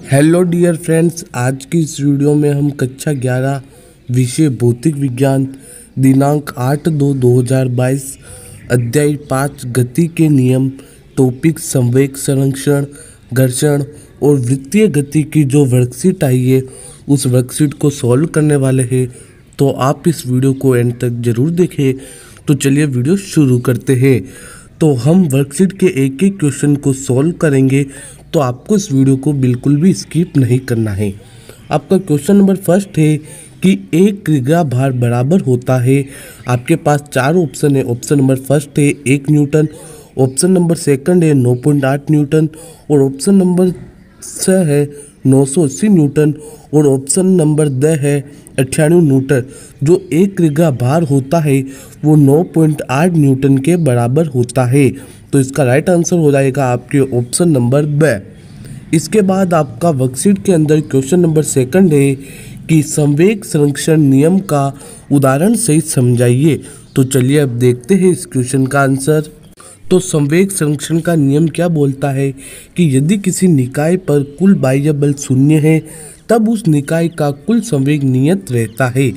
Hello dear friends, आज की इस वीडियो में हम कक्षा 11 विषय भौतिक विज्ञान दिनांक 8/2/2022 अध्याय 5 गति के नियम टॉपिक संवेग संरक्षण घर्षण और वृत्तीय गति की जो वर्कशीट आई है उस वर्कशीट को सॉल्व करने वाले हैं। तो आप इस वीडियो को एंड तक ज़रूर देखें। तो चलिए वीडियो शुरू करते हैं। तो हम वर्कशीट के एक एक क्वेश्चन को सॉल्व करेंगे, तो आपको इस वीडियो को बिल्कुल भी स्किप नहीं करना है। आपका क्वेश्चन नंबर फर्स्ट है कि एक क्रिया भार बराबर होता है। आपके पास चार ऑप्शन है। ऑप्शन नंबर फर्स्ट है 1 न्यूटन, ऑप्शन नंबर सेकंड है 9.8 न्यूटन और ऑप्शन नंबर 6 है 980 न्यूटन और ऑप्शन नंबर 10 है 98 न्यूटन। जो एक क्रिया भार होता है वो 9.8 न्यूटन के बराबर होता है। तो इसका राइट आंसर हो जाएगा आपके ऑप्शन नंबर ब। इसके बाद आपका वर्कशीट के अंदर क्वेश्चन नंबर सेकंड है कि संवेग संरक्षण नियम का उदाहरण सहित समझाइए। तो चलिए अब देखते हैं इस क्वेश्चन का आंसर। तो संवेग संरक्षण का नियम क्या बोलता है कि यदि किसी निकाय पर कुल बाह्य बल शून्य है तब उस निकाय का कुल संवेग नियत रहता है।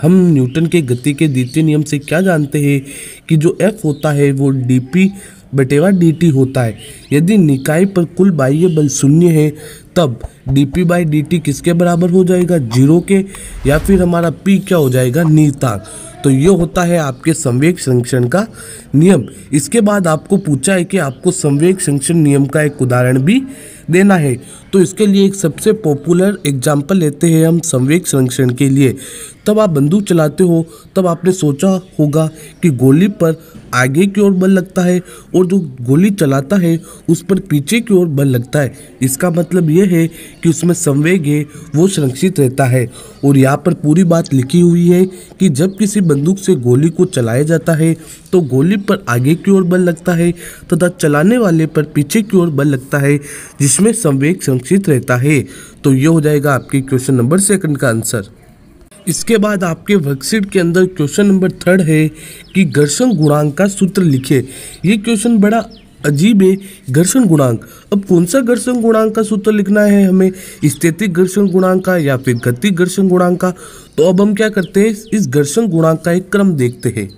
हम न्यूटन के गति के द्वितीय नियम से क्या जानते हैं कि जो F होता है वो dp/dt होता है। यदि निकाय पर कुल बाह्य बल शून्य है तब dp/dt किसके बराबर हो जाएगा, 0 के, या फिर हमारा p क्या हो जाएगा, नियतांक। तो ये होता है आपके संवेग संरक्षण का नियम। इसके बाद आपको पूछा है कि आपको संवेग संरक्षण नियम का एक उदाहरण भी देना है। तो इसके लिए एक सबसे पॉपुलर एग्जाम्पल लेते हैं हम संवेग संरक्षण के लिए। तब आप बंदूक चलाते हो तब आपने सोचा होगा कि गोली पर आगे की ओर बल लगता है और जो गोली चलाता है उस पर पीछे की ओर बल लगता है। इसका मतलब ये है कि उसमें संवेग है वो संरक्षित रहता है। और यहाँ पर पूरी बात लिखी हुई है कि जब किसी बंदूक से गोली को चलाया जाता है तो गोली पर आगे की ओर बल लगता है तथा चलाने वाले पर पीछे की ओर बल लगता है, जिसमें संवेग संरक्षित रहता है। तो ये हो जाएगा आपके क्वेश्चन नंबर सेकंड का आंसर। इसके बाद आपके वर्कशीट के अंदर क्वेश्चन नंबर थर्ड है कि घर्षण गुणांक का सूत्र लिखे। ये क्वेश्चन बड़ा अजीब है, घर्षण गुणांक। अब कौन सा घर्षण गुणांक का सूत्र लिखना है हमें, स्थैतिक घर्षण गुणांक का या फिर गतिज घर्षण गुणांक का। तो अब हम क्या करते हैं, इस घर्षण गुणांक का एक क्रम देखते हैं।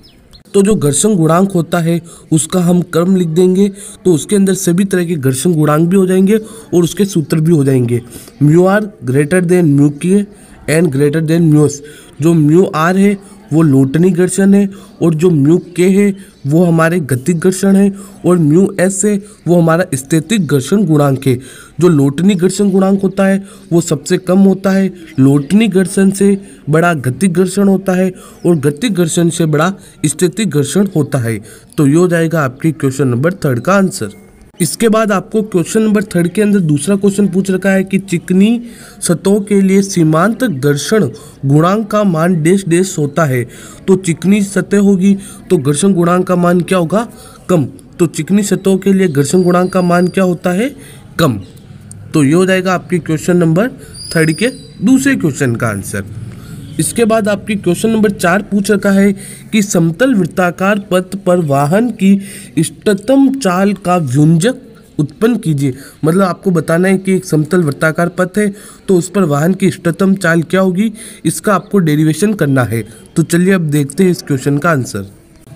तो जो घर्षण गुणांक होता है उसका हम क्रम लिख देंगे, तो उसके अंदर सभी तरह के घर्षण गुणांक भी हो जाएंगे और उसके सूत्र भी हो जाएंगे। μr greater than μk N greater than mu s. जो μr है वो लोटनी घर्षण है और जो μk है वो हमारे गतिज घर्षण है और μs है वो हमारा स्थैतिक घर्षण गुणांक है। जो लोटनी घर्षण गुणांक होता है वो सबसे कम होता है। लोटनी घर्षण से बड़ा गतिज घर्षण होता है और गतिज घर्षण से बड़ा स्थैतिक घर्षण होता है। तो ये हो जाएगा आपके क्वेश्चन नंबर थर्ड का आंसर। इसके बाद आपको क्वेश्चन नंबर थर्ड के अंदर दूसरा क्वेश्चन पूछ रखा है कि चिकनी सतहों के लिए सीमांत घर्षण गुणांक का मान डैश डैश होता है। तो चिकनी सतह होगी तो घर्षण गुणांक का मान क्या होगा, कम। तो चिकनी सतहों के लिए घर्षण गुणांक का मान क्या होता है, कम। तो ये हो जाएगा आपके क्वेश्चन नंबर थर्ड के दूसरे क्वेश्चन का आंसर। इसके बाद आपकी क्वेश्चन नंबर 4 पूछ रखा है कि समतल वृत्ताकार पथ पर वाहन की इष्टतम चाल का व्यंजक उत्पन्न कीजिए। मतलब आपको बताना है कि एक समतल वृत्ताकार पथ है तो उस पर वाहन की इष्टतम चाल क्या होगी, इसका आपको डेरिवेशन करना है। तो चलिए अब देखते हैं इस क्वेश्चन का आंसर।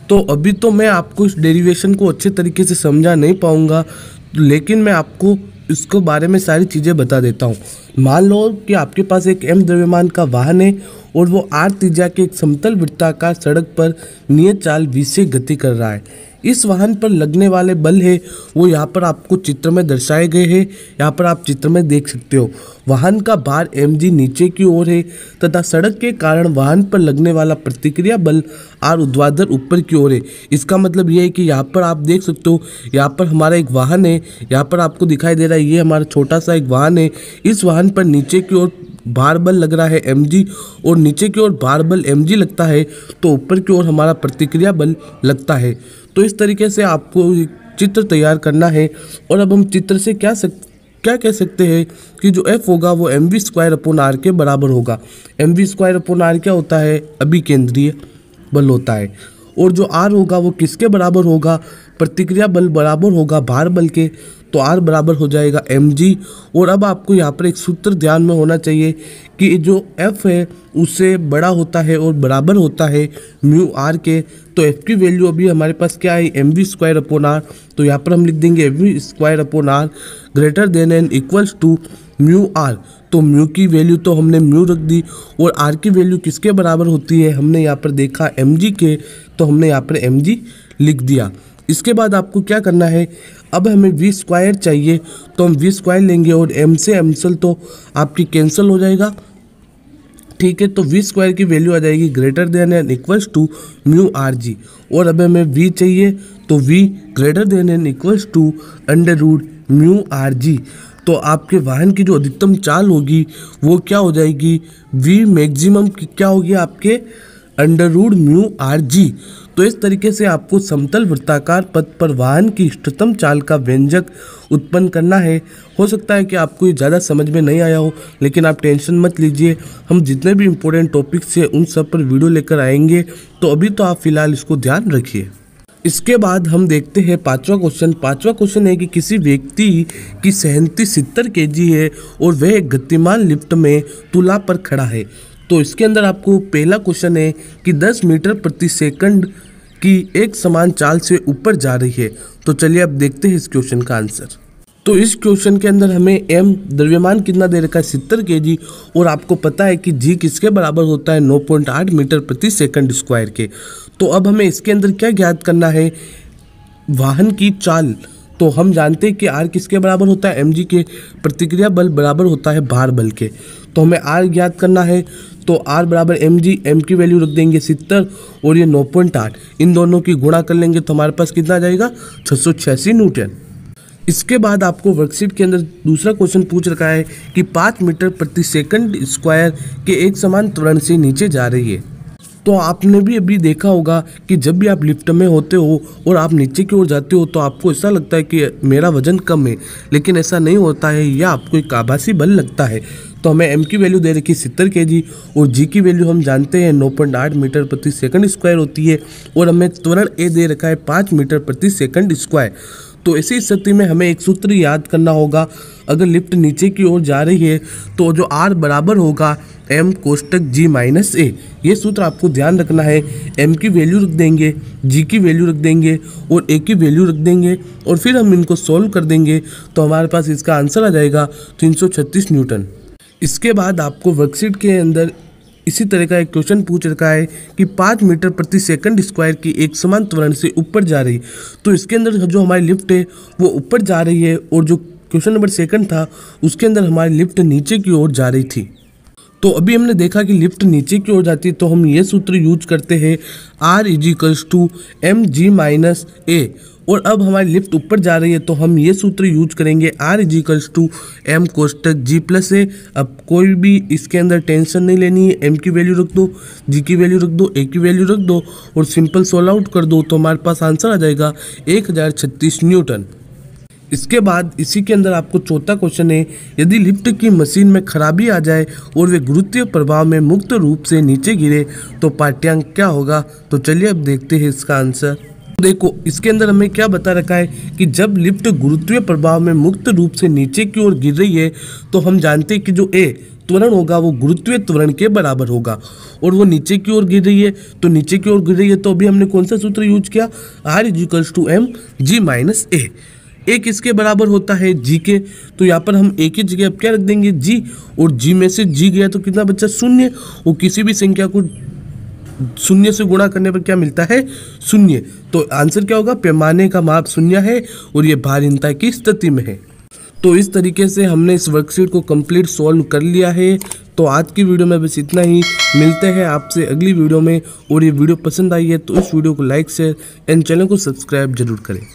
तो अभी तो मैं आपको इस डेरिवेशन को अच्छे तरीके से समझा नहीं पाऊंगा, लेकिन मैं आपको इसके बारे में सारी चीज़ें बता देता हूँ। मान लो कि आपके पास एक m द्रव्यमान का वाहन है और वो r त्रिज्या के एक समतल वृत्ताकार सड़क पर नियत चाल v से गति कर रहा है। इस वाहन पर लगने वाले बल है वो यहाँ पर आपको चित्र में दर्शाए गए हैं। यहाँ पर आप चित्र में देख सकते हो वाहन का भार mg नीचे की ओर है तथा सड़क के कारण वाहन पर लगने वाला प्रतिक्रिया बल r ऊर्ध्वाधर ऊपर की ओर है। इसका मतलब ये है कि यहाँ पर आप देख सकते हो, यहाँ पर हमारा एक वाहन है, यहाँ पर आपको दिखाई दे रहा है ये हमारा छोटा सा एक वाहन है। इस वाहन पर नीचे की ओर भार बल लग रहा है mg और नीचे की ओर भार बल mg लगता है तो ऊपर की ओर हमारा प्रतिक्रिया बल लगता है। तो इस तरीके से आपको चित्र तैयार करना है। और अब हम चित्र से क्या कह सकते हैं कि जो F होगा वो mv²/r के बराबर होगा। mv²/r क्या होता है, अभिकेंद्रीय बल होता है। और जो R होगा वो किसके बराबर होगा, प्रतिक्रिया बल बराबर होगा भार बल के। तो R बराबर हो जाएगा mg। और अब आपको यहाँ पर एक सूत्र ध्यान में होना चाहिए कि जो F है उससे बड़ा होता है और बराबर होता है म्यू R के। तो F की वैल्यू अभी हमारे पास क्या है, mv²/r। तो यहाँ पर हम लिख देंगे mv²/r greater than and equals to mu R। तो म्यू की वैल्यू तो हमने म्यू रख दी और R की वैल्यू किसके बराबर होती है, हमने यहाँ पर देखा mg के, तो हमने यहाँ पर mg लिख दिया। इसके बाद आपको क्या करना है, अब हमें v² चाहिए तो हम v² लेंगे और m से ml तो आपकी कैंसिल हो जाएगा, ठीक है। तो v² की वैल्यू आ जाएगी greater than and equals to mu rg। और अब हमें v चाहिए तो v greater than and equals to under root mu rg। तो आपके वाहन की जो अधिकतम चाल होगी वो क्या हो जाएगी, v मैक्सिमम क्या होगी आपके अंडर रूट म्यू rg। तो इस तरीके से आपको समतल वृत्ताकार पथ पर वाहन की इष्टतम चाल का व्यंजक उत्पन्न करना है। हो सकता है कि आपको ये ज़्यादा समझ में नहीं आया हो, लेकिन आप टेंशन मत लीजिए, हम जितने भी इम्पोर्टेंट टॉपिक्स हैं उन सब पर वीडियो लेकर आएंगे। तो अभी तो आप फिलहाल इसको ध्यान रखिए। इसके बाद हम देखते हैं पांचवा क्वेश्चन। पांचवा क्वेश्चन है कि किसी व्यक्ति की सहनती 70 kg है और वह एक गतिमान लिफ्ट में तुला पर खड़ा है। तो इसके अंदर आपको पहला क्वेश्चन है कि 10 मीटर प्रति सेकंड की एक समान चाल से ऊपर जा रही है। तो चलिए अब देखते हैं इस क्वेश्चन का आंसर। तो इस क्वेश्चन के अंदर हमें m द्रव्यमान कितना दे रखा है, 70 kg, और आपको पता है कि g किसके बराबर होता है, 9.8 मीटर प्रति सेकंड स्क्वायर के। तो अब हमें इसके अंदर क्या ज्ञात करना है, वाहन की चाल। तो हम जानते हैं कि r किसके बराबर होता है, mg के। प्रतिक्रिया बल बराबर होता है भार बल के। तो हमें r ज्ञात करना है, तो r बराबर mg, m की वैल्यू रख देंगे 70 और ये 9.8, इन दोनों की गुणा कर लेंगे तो हमारे पास कितना आ जाएगा, 686 न्यूटन। इसके बाद आपको वर्कशीट के अंदर दूसरा क्वेश्चन पूछ रखा है कि 5 मीटर प्रति सेकंड स्क्वायर के एक समान त्वरण से नीचे जा रही है। तो आपने भी अभी देखा होगा कि जब भी आप लिफ्ट में होते हो और आप नीचे की ओर जाते हो तो आपको ऐसा लगता है कि मेरा वजन कम है, लेकिन ऐसा नहीं होता है, यह आपको एक आभासी बल लगता है। तो हमें m की वैल्यू दे रखी 70 kg और g की वैल्यू हम जानते हैं 9.8 मीटर प्रति सेकंड स्क्वायर होती है, और हमें त्वरण a दे रखा है 5 मीटर प्रति सेकंड स्क्वायर। तो ऐसी स्थिति में हमें एक सूत्र याद करना होगा, अगर लिफ्ट नीचे की ओर जा रही है तो जो r बराबर होगा m कोष्टक g माइनस a। ये सूत्र आपको ध्यान रखना है। m की वैल्यू रख देंगे, g की वैल्यू रख देंगे और a की वैल्यू रख देंगे, और फिर हम इनको सॉल्व कर देंगे तो हमारे पास इसका आंसर आ जाएगा 336 न्यूटन। इसके बाद आपको वर्कशीट के अंदर इसी तरह का एक क्वेश्चन पूछ रखा है कि 5 मीटर प्रति सेकंड स्क्वायर की एक समान त्वरण से ऊपर जा रही। तो इसके अंदर जो हमारी लिफ्ट है वो ऊपर जा रही है, और जो क्वेश्चन नंबर सेकंड था उसके अंदर हमारी लिफ्ट नीचे की ओर जा रही थी। तो अभी हमने देखा कि लिफ्ट नीचे की ओर जाती है तो हम ये सूत्र यूज करते हैं R = mg माइनस a। और अब हमारी लिफ्ट ऊपर जा रही है तो हम ये सूत्र यूज करेंगे R = m कोष्टक g plus a। अब कोई भी इसके अंदर टेंशन नहीं लेनी है, m की वैल्यू रख दो, g की वैल्यू रख दो, a की वैल्यू रख दो और सिंपल सोल्व आउट कर दो तो हमारे पास आंसर आ जाएगा 1036 न्यूटन। इसके बाद इसी के अंदर आपको चौथा क्वेश्चन है, यदि लिफ्ट की मशीन में खराबी आ जाए और वे गुरुत्वीय प्रभाव में मुक्त रूप से नीचे गिरे तो पाठ्यांक क्या होगा। तो चलिए अब देखते हैं इसका आंसर। देखो इसके अंदर हमें क्या बता रखा है कि जब लिफ्ट गुरुत्वीय प्रभाव में मुक्त रूप से नीचे की ओर गिर रही है तो हम जानते हैं कि जो a त्वरण होगा वो गुरुत्वीय त्वरण के बराबर होगा, और वो नीचे की ओर गिर रही है तो नीचे की ओर गिर रही है तो अभी हमने कौन सा सूत्र यूज किया, R = mg minus a। a किसके बराबर होता है, g के। तो यहाँ पर हम a की जगह अब क्या रख देंगे, g, और g में से g गया तो कितना बचा, 0। और किसी भी संख्या को 0 से गुणा करने पर क्या मिलता है, 0। तो आंसर क्या होगा, पैमाने का माप 0 है और ये भारहीनता की स्थिति में है। तो इस तरीके से हमने इस वर्कशीट को कंप्लीट सॉल्व कर लिया है। तो आज की वीडियो में बस इतना ही, मिलते हैं आपसे अगली वीडियो में। और ये वीडियो पसंद आई है तो इस वीडियो को लाइक शेयर एंड चैनल को सब्सक्राइब जरूर करें।